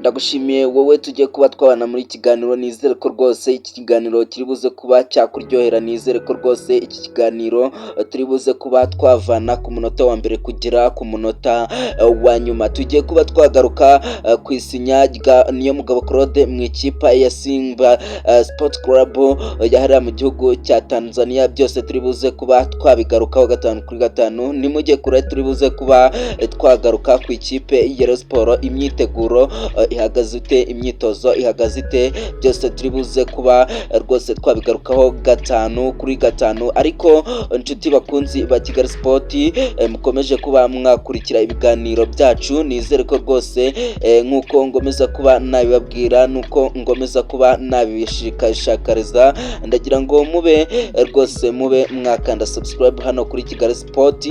Ndagushimiye wowe tugiye kuba twabana muri kiganiro, nizere ko rwose iki kiganiro kiri buze kuba cyakuryohera, nizere ko rwose iki kiganiro turi buze kuba twavana ku munota wa mbere kugera ku munota wa nyuma. Tugiye kuba twagaruka ku isinya rya Niyomugabo Claude mu ikipe ya Simba Sport Club yahariya mu gihugu cya Tanzania. Byose turi buze kuba twabigarukaho gatanu kuri gatanu. Nimujye kure, turi buze kuba twagaruka ku ikipe ya Rayon Sports, imyiteguro ihagaze ite, imyitozo ihagaze ite, byose turi buze kuba rwose twabigarukaho gatanu kuri gatanu. Ariko inshuti bakunzi ba Kigali Sport, mukomeje kuba mwakurikira ibiganiro byacu, nizere ko rwose nk'uko ngomeza kuba nabibabwira, nuko ngomeza kuba nabishishikariza, ndagira ngo mube rwose mube mwakanda subscribe hano kuri Kigali Sport,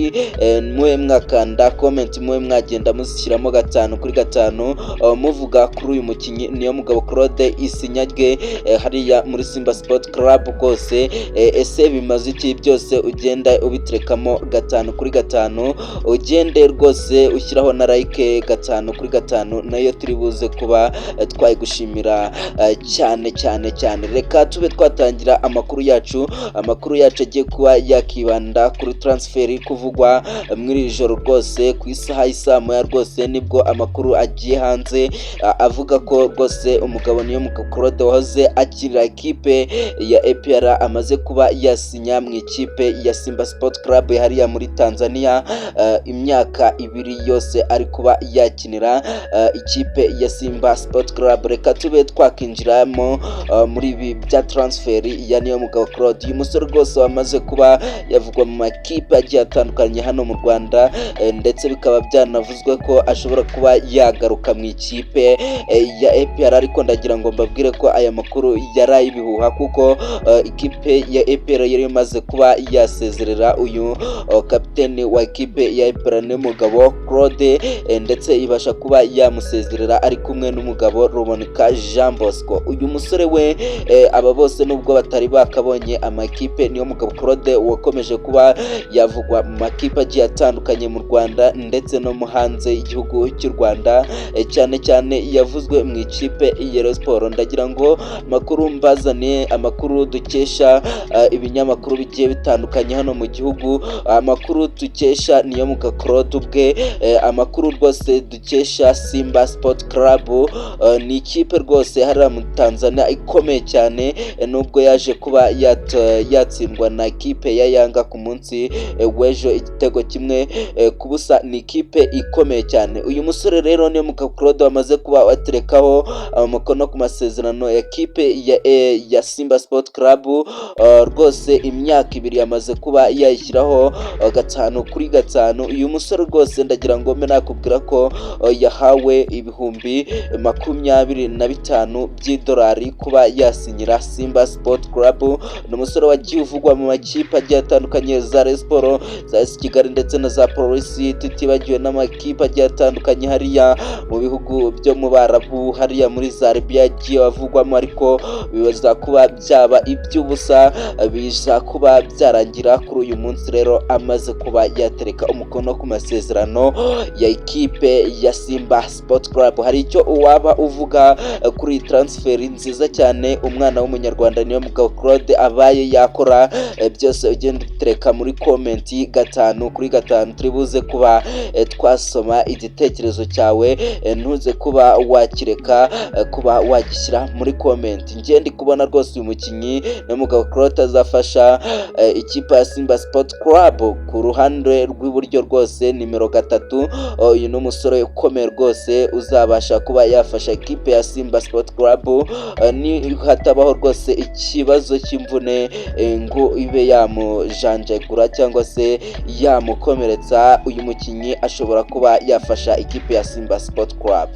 mube mwakanda comment, mube mwagenda muzishyiramo gatanu kuri gatanu, muvuga kuri uyu mukinnyi Niyomugabo Claude isinya rye hariya muri Simba Sport Club. Rwose ese bimaze iki? Byose ugenda ubiterekamo gatanu kuri gatanu, ugende rwose ushyiraho na like gatanu kuri gatanu, nayo turi buze kuba twayigushimira cyane cyane cyane. Reka tube twatangira amakuru yacu agiye kuba yakibanda kuri transfer kuvugwa muri iri joro. Rwose ku isaha y'isamo rwose nibwo amakuru agiye hanze avuga ko rwose umugabo Niyomugabo Claude wahoze akirira ikipe ya APR amaze kuba yasinya mu ikipe ya Simba Sport Club hariya muri Tanzania. Imyaka ibiri yose ari kuba yakinira ikipe ya Simba Sport Club. Reka tube twakinjiramo muri ibi bya transfer ya Niyomugabo Claude. Uyu musore rwose wamaze kuba yavugwa mu makipe agiye atandukanye hano mu Rwanda, ndetse bikaba byanavuzwe ko ashobora kuba yagaruka mu ikipe ya APR. Ariko ndagira ngo mbabwire ko aya makuru yari ibihuha, kuko ikipe ya APR yari imaze kuba yasezerera uyu kapiteni wa ikipe ya APR Niyomugabo Claude, ndetse ibasha kuba yamusezerera ari kumwe n'umugabo Ruboneka Jean Bosco. Uyu musore we aba bose nubwo batari bakabonye amakipe, Niyomugabo Claude wakomeje kuba yavugwa mu makipe agiye atandukanye mu Rwanda ndetse no mu hanze y'igihugu cy'u Rwanda, cyane cyane yavuzwe mu ikipe ya Rayon Sports. Ndagira ngo amakuru mbazane, amakuru dukesha ibinyamakuru bigiye bitandukanye hano mu gihugu, amakuru dukesha Niyomugabo Claude ubwe, amakuru rwose dukesha Simba Sport Club. Ni ikipe rwose hariya mu Tanzania ikomeye cyane, nubwo yaje kuba yatsindwa na ikipe ya Yanga ku munsi w'ejo igitego kimwe ku busa. Ni ikipe ikomeye cyane. Uyu musore rero Niyomugabo Claude wamaze kuba waterekaho umukono ku masezerano ya kipe ya Simba Sport Club. Rwose imyaka ibiri yamaze kuba yayishyiraho gatanu kuri gatanu. Uyu musore rwose ndagira ngo mbe nakubwira ko yahawe ibihumbi 25 by'idolari kuba yasinyira Simba Sport Club. Ni umusore wagiye uvugwa mu makipe agiye atandukanye za Rayon Sports, za AS Kigali ndetse na za Police, tutibagiwe n'amakipe agiye atandukanye hariya mu bihugu byo mu Barabu, hariya muri za Arabia agiye avugwamo. Ariko bibaza kuba byaba iby'ubusa, biza kuba byarangira kuri uyu munsi rero amaze kuba yatereka umukono ku masezerano ya ikipe ya Simba Sport Club. Hari icyo waba uvuga kuri transfer nziza cyane umwana w'umunyarwanda Niyomugabo Claude abaye yakora? Byose ugenda utereka muri comment gatanu kuri gatanu, turi buze kuba twasoma igitekerezo cyawe, ntuze kuba wakireka kuba wagishyira muri comment. Ngiye ndi kubona rwose uyu mukinnyi Niyomugabo Claude azafasha ikipe ya Simba Sport Club ku ruhande rw'iburyo, rwose nimero 3. Uyu ni umusore ukomeye rwose uzabasha kuba yafasha ikipe ya Simba Sport Club, ni hatabaho rwose ikibazo cy'imvune ngo ibe yamujanjagura cyangwa se yamukomeretsa. Uyu mukinnyi ashobora kuba yafasha ikipe ya Simba Sport Club.